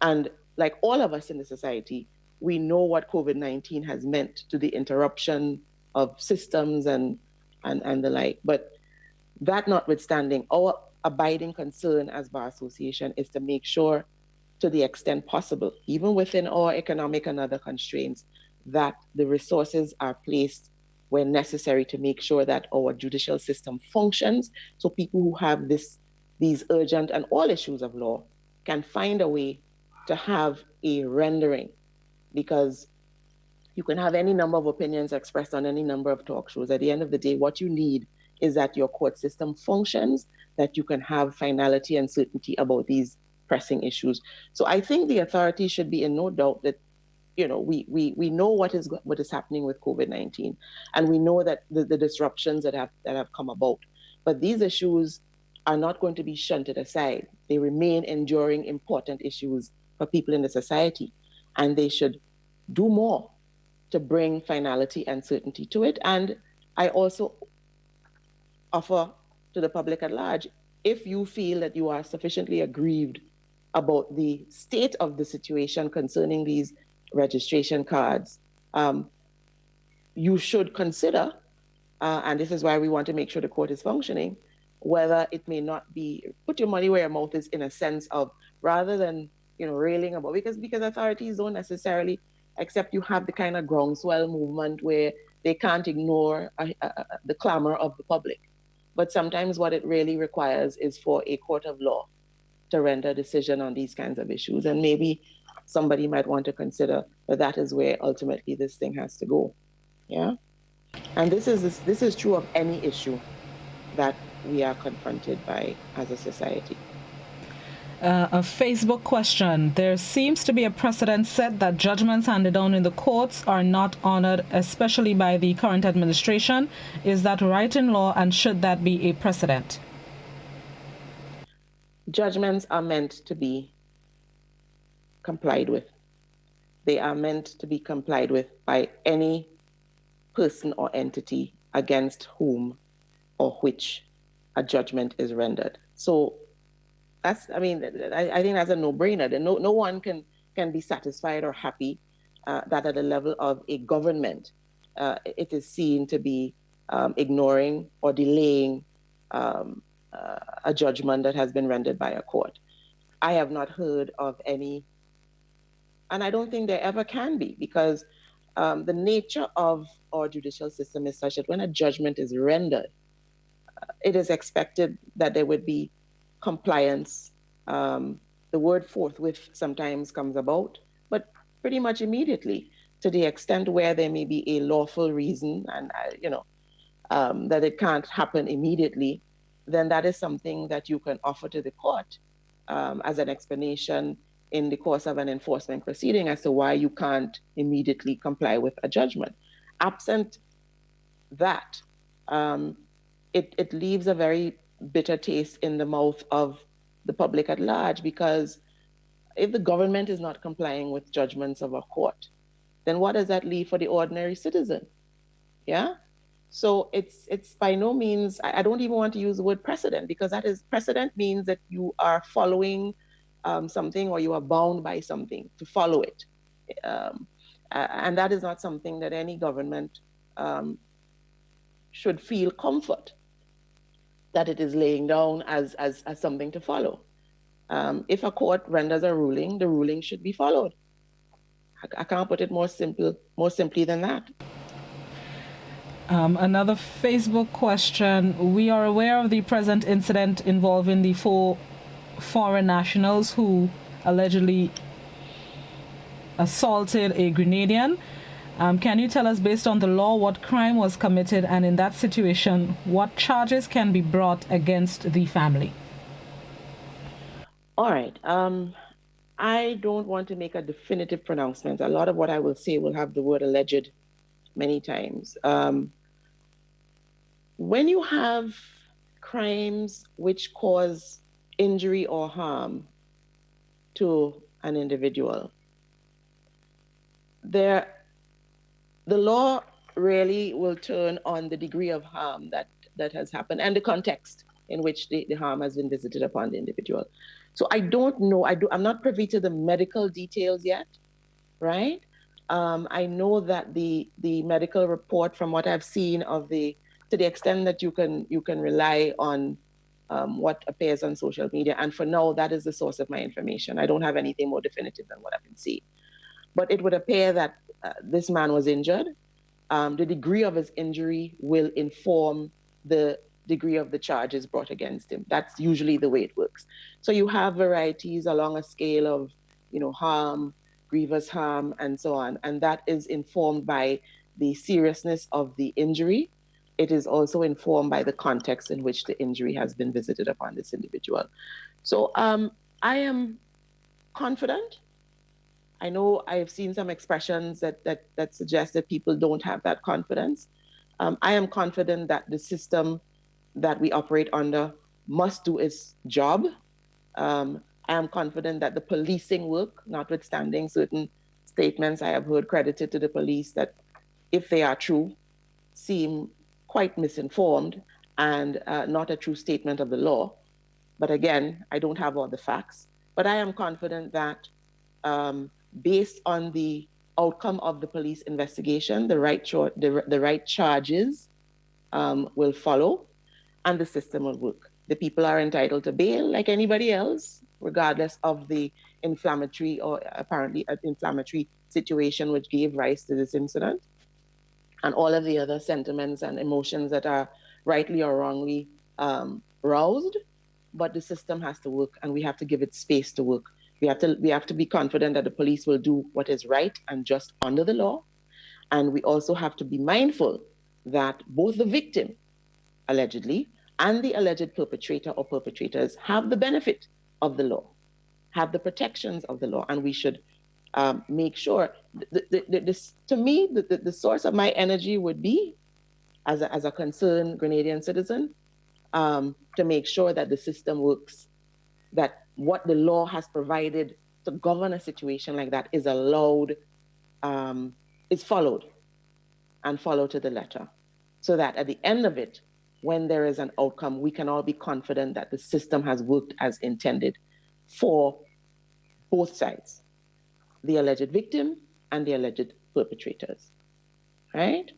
And like all of us in the society, we know what COVID-19 has meant to the interruption of systems and the like. But that notwithstanding, our abiding concern as Bar Association is to make sure, to the extent possible, even within our economic and other constraints, that the resources are placed where necessary to make sure that our judicial system functions, so people who have these urgent and all issues of law can find a way to have a rendering. Because you can have any number of opinions expressed on any number of talk shows. At the end of the day, what you need is that your court system functions, that you can have finality and certainty about these pressing issues. So I think the authorities should be in no doubt that we know what is happening with COVID-19, and we know that the disruptions that have come about. But these issues are not going to be shunted aside. They remain enduring, important issues for people in the society, and they should do more to bring finality and certainty to it. And I also offer to the public at large, if you feel that you are sufficiently aggrieved about the state of the situation concerning these registration cards, you should consider, and this is why we want to make sure the court is functioning, whether it may not be, put your money where your mouth is, in a sense of, rather than railing about, because authorities don't necessarily, except you have the kind of groundswell movement where they can't ignore the clamor of the public. But sometimes what it really requires is for a court of law to render a decision on these kinds of issues. And maybe somebody might want to consider that is where ultimately this thing has to go. Yeah. And this is true of any issue that we are confronted by as a society. A Facebook question. There seems to be a precedent set that judgments handed down in the courts are not honored, especially by the current administration. Is that right in law, and should that be a precedent? Judgments are meant to be complied with. They are meant to be complied with by any person or entity against whom or which a judgment is rendered. So I think that's a no-brainer. No one can be satisfied or happy that at the level of a government, it is seen to be ignoring or delaying a judgment that has been rendered by a court. I have not heard of any, and I don't think there ever can be, because the nature of our judicial system is such that when a judgment is rendered, it is expected that there would be compliance. The word forthwith sometimes comes about, but pretty much immediately, to the extent where there may be a lawful reason and that it can't happen immediately, then that is something that you can offer to the court as an explanation in the course of an enforcement proceeding as to why you can't immediately comply with a judgment. Absent that, it leaves a very bitter taste in the mouth of the public at large, because if the government is not complying with judgments of a court, then what does that leave for the ordinary citizen? Yeah. So it's by no means, I don't even want to use the word precedent, because precedent means that you are following something, or you are bound by something to follow it. And that is not something that any government should feel comfort that it is laying down as something to follow. If a court renders a ruling, the ruling should be followed. I can't put it more simply than that. Another Facebook question. We are aware of the present incident involving the 4 foreign nationals who allegedly assaulted a Grenadian. Can you tell us, based on the law, what crime was committed, and in that situation, what charges can be brought against the family? All right. I don't want to make a definitive pronouncement. A lot of what I will say will have the word alleged many times. When you have crimes which cause injury or harm to an individual, the law really will turn on the degree of harm that has happened and the context in which the harm has been visited upon the individual. So I don't know, I'm not privy to the medical details yet, right? I know that the medical report, from what I've seen to the extent that you can rely on what appears on social media, and for now, that is the source of my information. I don't have anything more definitive than what I've been seeing. But it would appear that this man was injured. The degree of his injury will inform the degree of the charges brought against him. That's usually the way it works. So you have varieties along a scale of, harm, grievous harm, and so on. And that is informed by the seriousness of the injury. It is also informed by the context in which the injury has been visited upon this individual. So I am confident. I know I've seen some expressions that suggest that people don't have that confidence. I am confident that the system that we operate under must do its job. I am confident that the policing work, notwithstanding certain statements I have heard credited to the police that, if they are true, seem quite misinformed and not a true statement of the law. But again, I don't have all the facts. But I am confident that based on the outcome of the police investigation, the right charges will follow and the system will work. The people are entitled to bail like anybody else, regardless of the inflammatory or apparently inflammatory situation which gave rise to this incident, and all of the other sentiments and emotions that are rightly or wrongly roused. But the system has to work, and we have to give it space to work. We have to be confident that the police will do what is right and just under the law. And we also have to be mindful that both the victim, allegedly, and the alleged perpetrator or perpetrators have the benefit of the law, have the protections of the law, and we should make sure. To me, the source of my energy would be, as a concerned Grenadian citizen, to make sure that the system works, that what the law has provided to govern a situation like that is allowed, is followed, and followed to the letter, so that at the end of it, when there is an outcome, we can all be confident that the system has worked as intended for both sides, the alleged victim and the alleged perpetrators, right?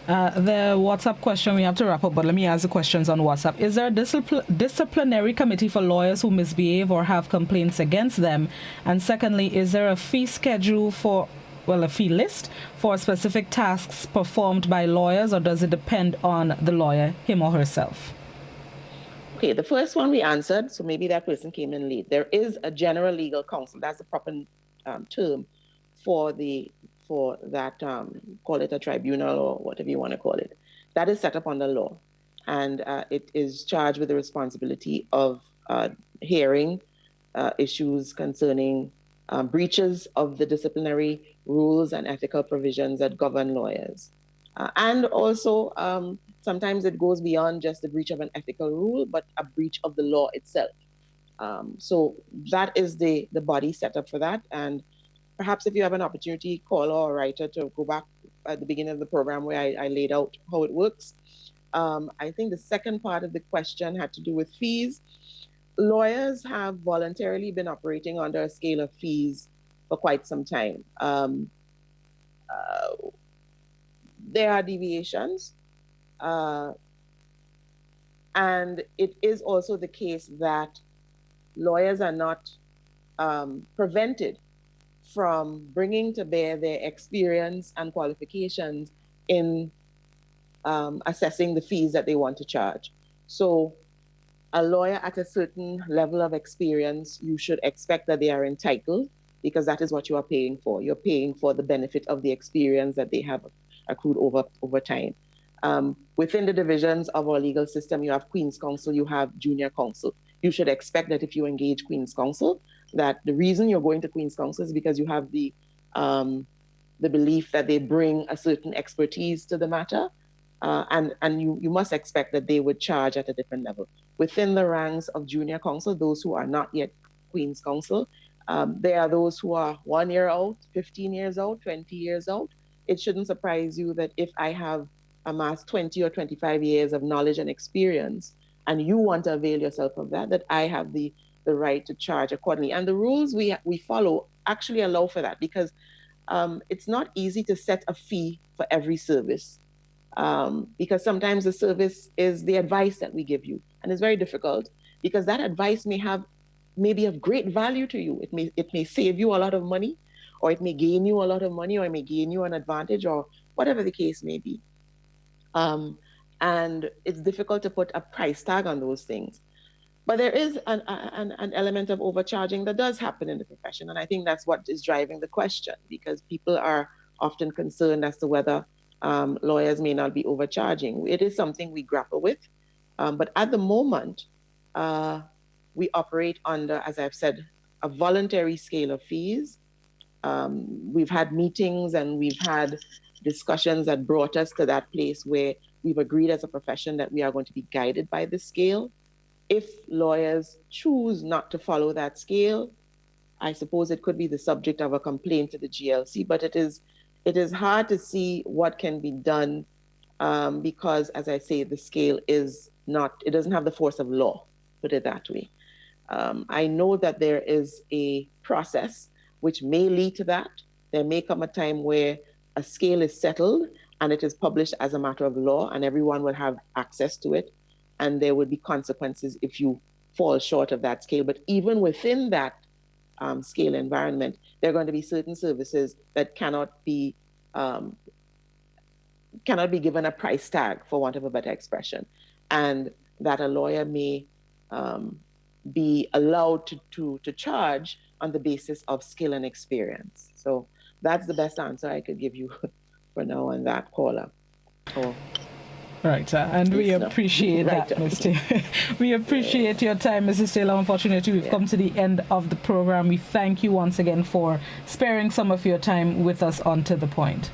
The WhatsApp question, we have to wrap up, but let me ask the questions on WhatsApp. Is there a disciplinary committee for lawyers who misbehave or have complaints against them? And secondly, is there a fee schedule a fee list for specific tasks performed by lawyers, or does it depend on the lawyer, him or herself? Okay, the first one we answered, so maybe that person came in late. There is a general legal counsel, that's the proper term for that, call it a tribunal or whatever you want to call it. That is set up under law, and it is charged with the responsibility of hearing issues concerning breaches of the disciplinary rules and ethical provisions that govern lawyers. And also, sometimes it goes beyond just the breach of an ethical rule, but a breach of the law itself. So that is the body set up for that. And perhaps if you have an opportunity, caller or writer, to go back at the beginning of the program where I laid out how it works. I think the second part of the question had to do with fees. Lawyers have voluntarily been operating under a scale of fees for quite some time. There are deviations, and it is also the case that lawyers are not prevented from bringing to bear their experience and qualifications in assessing the fees that they want to charge. So a lawyer at a certain level of experience, you should expect that they are entitled, because that is what you are paying for. You're paying for the benefit of the experience that they have accrued over time. Within the divisions of our legal system, you have Queen's Counsel, you have Junior Counsel. You should expect that if you engage Queen's Counsel, that the reason you're going to Queen's Counsel is because you have the belief that they bring a certain expertise to the matter, and you must expect that they would charge at a different level. Within the ranks of Junior Counsel, those who are not yet Queen's Counsel, there are those who are 1 year out, 15 years out, 20 years out. It shouldn't surprise you that if I have amassed 20 or 25 years of knowledge and experience, and you want to avail yourself of that, that I have the right to charge accordingly. And the rules we follow actually allow for that, because it's not easy to set a fee for every service, because sometimes the service is the advice that we give you, and it's very difficult because that advice may be of great value to you. It may save you a lot of money, or it may gain you a lot of money, or it may gain you an advantage, or whatever the case may be. And it's difficult to put a price tag on those things. But there is an element of overcharging that does happen in the profession. And I think that's what is driving the question, because people are often concerned as to whether lawyers may not be overcharging. It is something we grapple with. But at the moment, we operate under, as I've said, a voluntary scale of fees. we've had meetings and we've had discussions that brought us to that place where we've agreed as a profession that we are going to be guided by the scale. If lawyers choose not to follow that scale, I suppose it could be the subject of a complaint to the GLC, but it is hard to see what can be done because, as I say, the scale is not, it doesn't have the force of law, put it that way. I know that there is a process which may lead to that. There may come a time where a scale is settled and it is published as a matter of law and everyone will have access to it. And there would be consequences if you fall short of that scale. But even within that scale environment, there are going to be certain services that cannot be given a price tag, for want of a better expression, and that a lawyer may be allowed to charge on the basis of skill and experience. So that's the best answer I could give you for now on that, caller. Right, and we appreciate that, Mr. We appreciate your time, Mrs. Taylor. Unfortunately, we've come to the end of the program. We thank you once again for sparing some of your time with us on To The Point.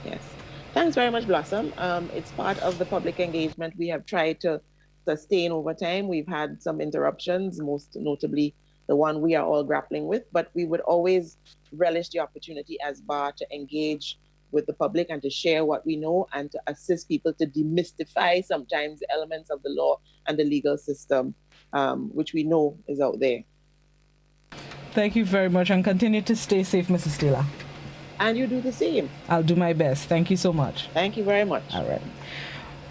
Yes. Thanks very much, Blossom. It's part of the public engagement we have tried to sustain over time. We've had some interruptions, most notably the one we are all grappling with, but we would always relish the opportunity as BAR to engage with the public and to share what we know and to assist people to demystify sometimes elements of the law and the legal system, which we know is out there. Thank you very much and continue to stay safe, Mrs. Taylor. And you do the same. I'll do my best. Thank you so much. Thank you very much. All right.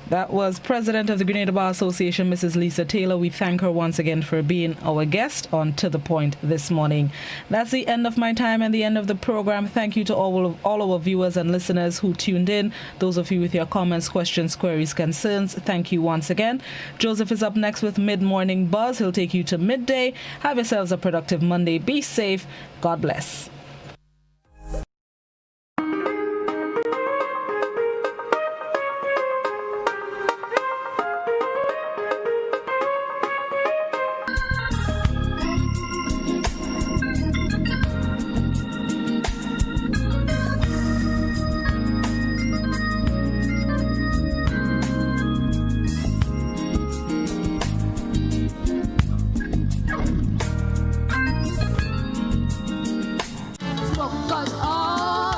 That was President of the Grenada Bar Association, Mrs. Lisa Taylor. We thank her once again for being our guest on To The Point this morning. That's the end of my time and the end of the program. Thank you to all our viewers and listeners who tuned in. Those of you with your comments, questions, queries, concerns, thank you once again. Joseph is up next with Mid-Morning Buzz. He'll take you to midday. Have yourselves a productive Monday. Be safe. God bless.